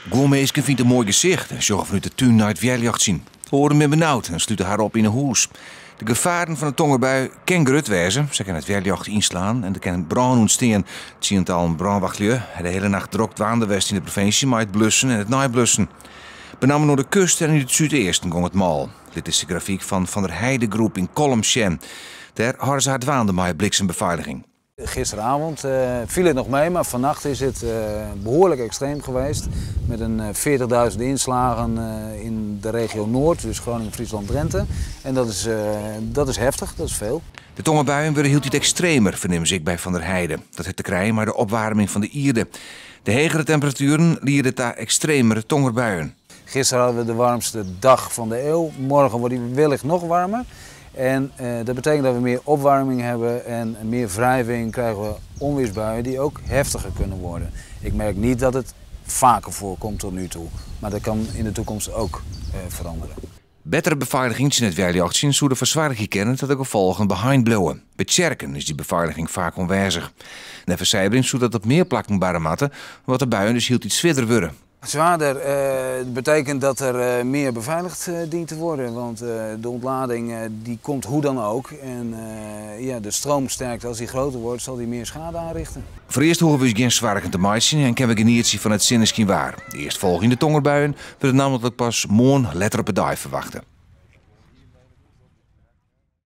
Gourmeesken vindt een mooi gezicht en zorgt vanuit de tuin naar het weerjacht zien. Horen me benauwd en sluiten haar op in een hoes. De gevaren van de tongerbui kan groot wezen. Ze kan het weerjacht inslaan en er kan brand ontstaan. Het zien al een brandwachtlieu. De hele nacht drokt waande west in de provincie, maar het blussen en het naaiblussen. Benamen naar de kust en in het zuidoosten ging het mal. Dit is de grafiek van der Heide Groep in Kolmsjen. Daar hadden ze het waande met bliksembeveiliging. Gisteravond viel het nog mee, maar vannacht is het behoorlijk extreem geweest. Met een 40.000 inslagen in de regio Noord, dus Groningen, Friesland, Drenthe. En dat is heftig, dat is veel. De tongerbuien worden heel iets extremer, verneem ik bij Van der Heide. Dat heeft te krijgen met de opwarming van de Ierde. De hegere temperaturen leiden daar extremere tongerbuien. Gisteren hadden we de warmste dag van de eeuw. Morgen wordt die wellicht nog warmer. En dat betekent dat we meer opwarming hebben en meer wrijving, krijgen we onweersbuien die ook heftiger kunnen worden. Ik merk niet dat het vaker voorkomt tot nu toe, maar dat kan in de toekomst ook veranderen. Betere beveiliging in het weerjacht zien zou de verzwaring kennen dat de gevolgen behind blowen. Bij Tjerken is die beveiliging vaak onwijzig. De verzijbering zou dat op meer plakken barrematten, wat de buien dus heel iets zwaarder worden. Zwaarder betekent dat er meer beveiligd dient te worden, want de ontlading die komt hoe dan ook. En de stroomsterkte, als die groter wordt, zal die meer schade aanrichten. Voor eerst hoeven we geen zwaarken te maaien en kunnen we genieten van het zinneskin waar. De eerstvolgende tongerbuien worden namelijk pas morgen letter op de dag verwachten.